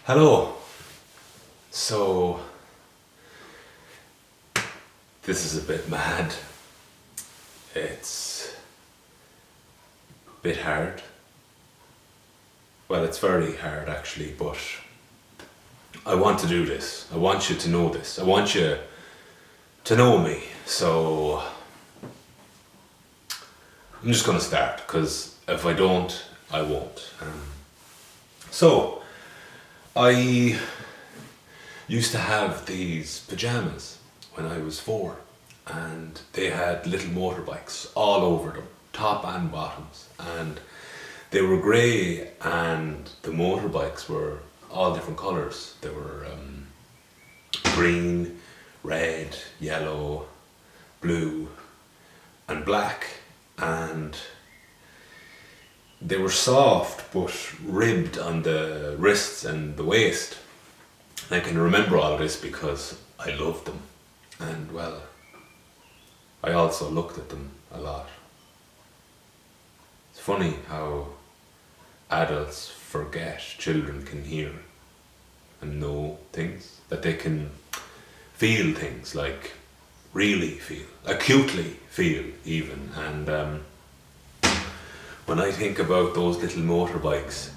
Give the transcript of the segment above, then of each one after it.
Hello. So, this is a bit mad. It's a bit hard. Well, it's very hard actually, but I want to do this. I want you to know this. I want you to know me. So, I'm just going to start because if I don't, I won't. So, I used to have these pajamas when I was 4, and they had little motorbikes all over them, top and bottoms, and they were grey, and the motorbikes were all different colours. They were green, red, yellow, blue and black, and they were soft but ribbed on the wrists and the waist. And I can remember all of this because I loved them, and well, I also looked at them a lot. It's funny how adults forget children can hear and know things, that they can feel things, like really feel, acutely feel even. And when I think about those little motorbikes,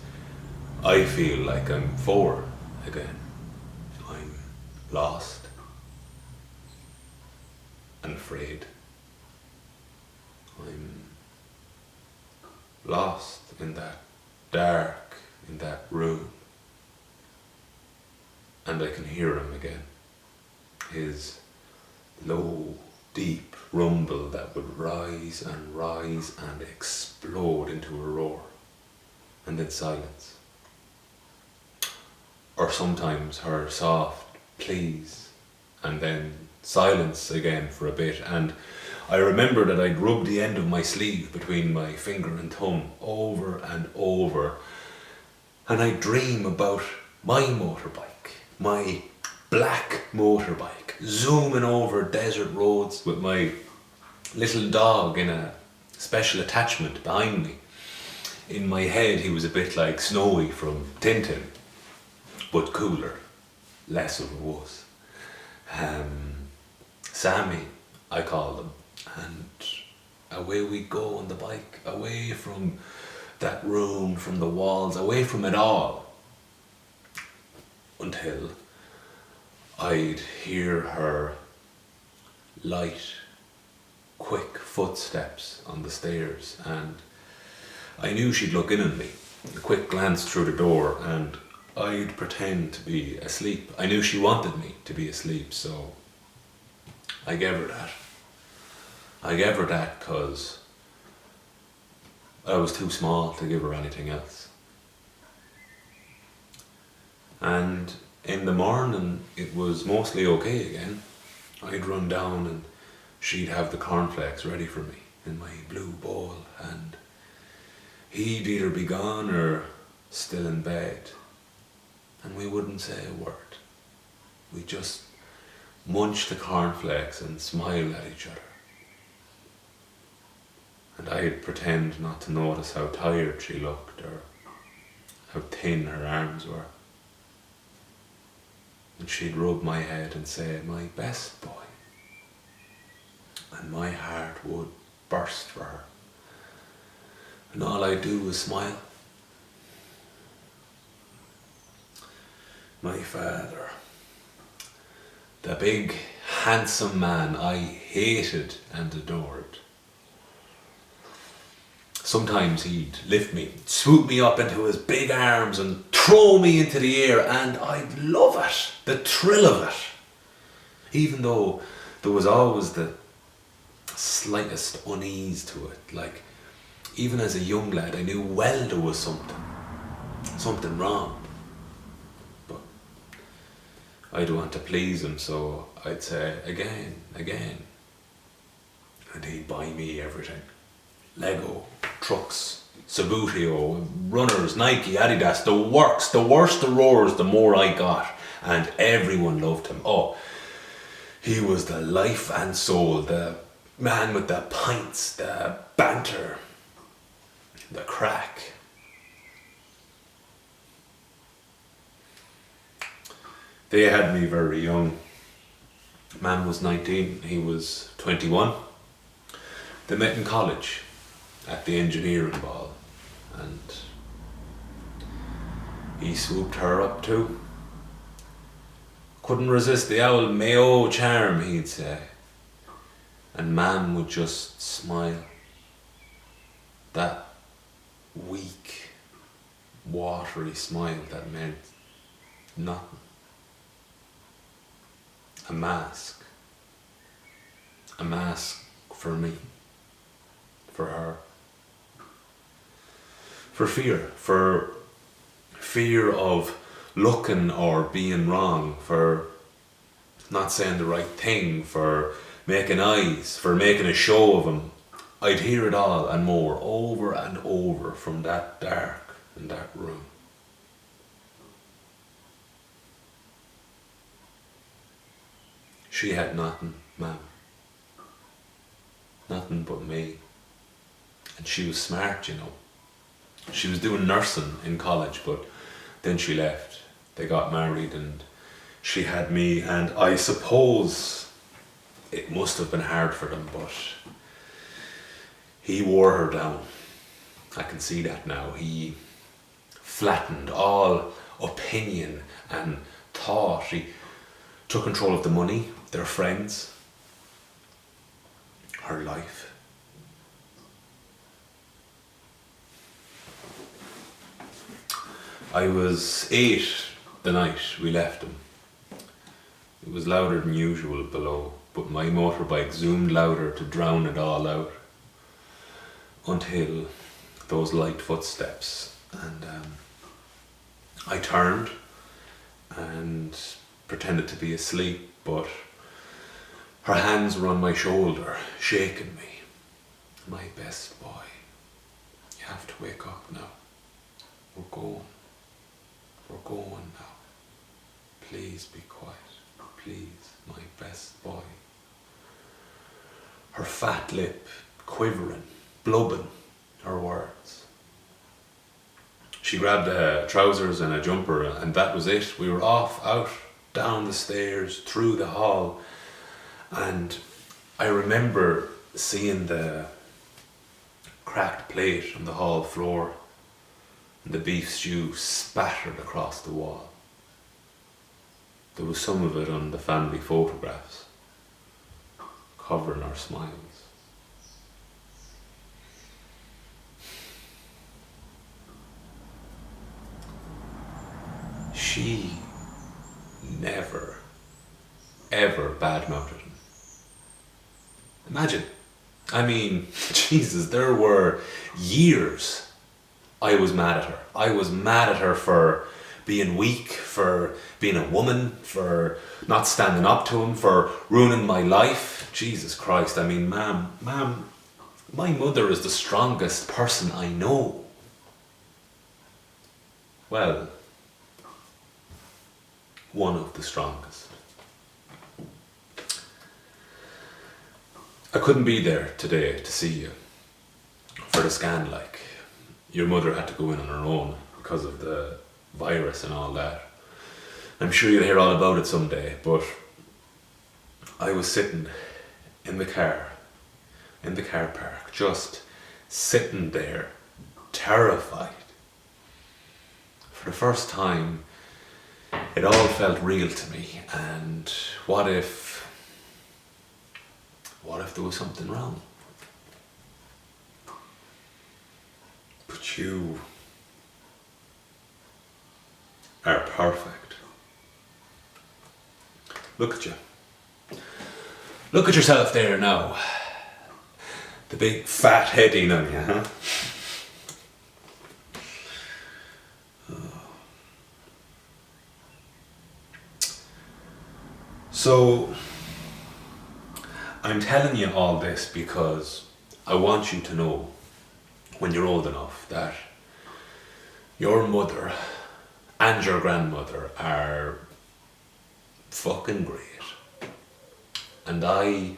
I feel like I'm 4 again. I'm lost and afraid. I'm lost in that dark, in that room, and I can hear him again. His low, deep rumble that would rise and explode into a roar, and then silence. Or sometimes her soft pleas, and then silence again for a bit. And I remember that I'd rub the end of my sleeve between my finger and thumb over and over, and I'd dream about my motorbike, my black motorbike, zooming over desert roads with my little dog in a special attachment behind me. In my head he was a bit like Snowy from Tintin, but cooler, less of a wuss. Sammy, I call them, and away we go on the bike, away from that room, from the walls, away from it all, until I'd hear her light, quick footsteps on the stairs, and I knew she'd look in on me, a quick glance through the door, and I'd pretend to be asleep. I knew she wanted me to be asleep, so I gave her that. I gave her that because I was too small to give her anything else. And in the morning it was mostly okay again. I'd run down and she'd have the cornflakes ready for me in my blue bowl, and he'd either be gone or still in bed, and we wouldn't say a word. We'd just munch the cornflakes and smile at each other. And I'd pretend not to notice how tired she looked or how thin her arms were. And she'd rub my head and say, "My best boy." And my heart would burst for her. And all I'd do was smile. My father, the big, handsome man I hated and adored. Sometimes he'd lift me, swoop me up into his big arms and throw me into the air, and I'd love it, the thrill of it. Even though there was always the slightest unease to it, like even as a young lad I knew well there was something wrong. But I'd want to please him, so I'd say again, and he'd buy me everything. Lego, trucks, Subbuteo, runners, Nike, Adidas, the works. The worse the roars, the more I got, and everyone loved him. Oh, he was the life and soul, the man with the pints, the banter, the crack. They had me very young. Man was 19, he was 21. They met in college at the engineering ball, and he swooped her up too. Couldn't resist the owl Mayo charm, he'd say. And man would just smile. That weak, watery smile that meant nothing. A mask. A mask for me. For her. For fear. For fear of looking or being wrong. For not saying the right thing. For making eyes. For making a show of him. I'd hear it all and more, over and over, from that dark and that room. She had nothing, ma'am. Nothing but me. And she was smart, you know. She was doing nursing in college, but then she left. They got married and she had me, and I suppose it must have been hard for them, but he wore her down. I can see that now. He flattened all opinion and thought. He took control of the money, their friends, her life. I was 8 the night we left him. It was louder than usual below, but my motorbike zoomed louder to drown it all out. Until those light footsteps, and I turned and pretended to be asleep, but her hands were on my shoulder, shaking me. My best boy, you have to wake up now. We're going now. Please be quiet, please, my best boy. Her fat lip quivering, blubbing her words. She grabbed trousers and a jumper, and that was it. We were off, out, down the stairs, through the hall, and I remember seeing the cracked plate on the hall floor and the beef stew spattered across the wall. There was some of it on the family photographs, covering our smiles. She never, ever badmouthed him. Imagine. I mean, Jesus, there were years I was mad at her. I was mad at her for being weak, for being a woman, for not standing up to him, for ruining my life. Jesus Christ, I mean, ma'am, my mother is the strongest person I know. Well, one of the strongest. I couldn't be there today to see you for the scan, like. Your mother had to go in on her own because of the virus and all that. I'm sure you'll hear all about it someday, but I was sitting in the car park, just sitting there, terrified. For the first time, it all felt real to me, and what if there was something wrong? But you are perfect. Look at you. Look at yourself there now. The big fat heading on you, huh? So, I'm telling you all this because I want you to know, when you're old enough, that your mother and your grandmother are fucking great. And I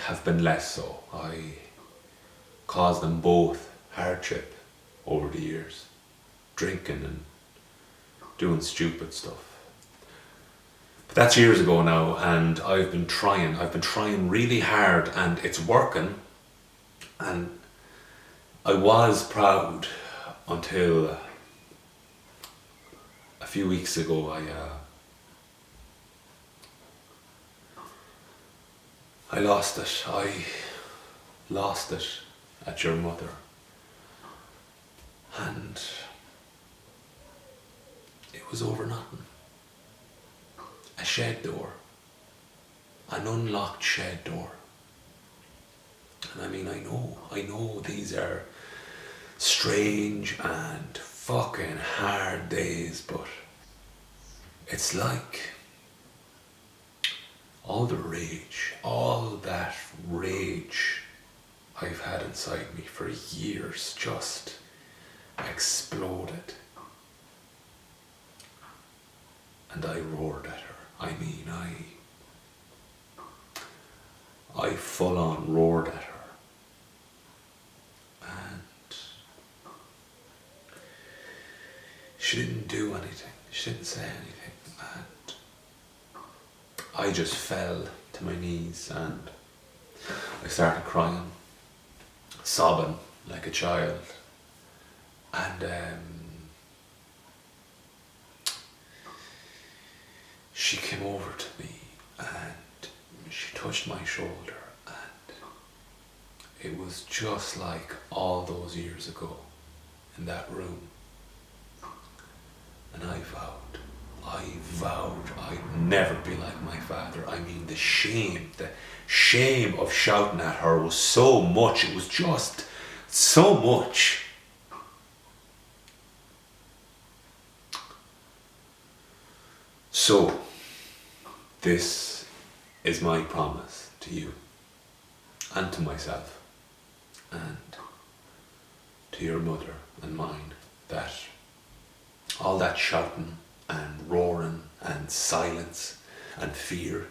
have been less so. I caused them both hardship over the years, drinking and doing stupid stuff. But that's years ago now, and I've been trying really hard, and it's working. And I was proud until a few weeks ago. I lost it. I lost it at your mother. And it was over nothing. A shed door. An unlocked shed door. And I mean, I know these are strange and fucking hard days, but it's like all the rage, all that rage I've had inside me for years just exploded. And I roared at her. I mean, I full on roared at her. And she didn't do anything. She didn't say anything. And I just fell to my knees and I started crying, sobbing like a child. And she came over to me and she touched my shoulder, and it was just like all those years ago in that room. And I vowed I'd never be like my father. I mean, the shame of shouting at her was so much. It was just so much. So, this is my promise to you and to myself and to your mother and mine, that all that shouting and roaring and silence and fear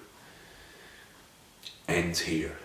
ends here.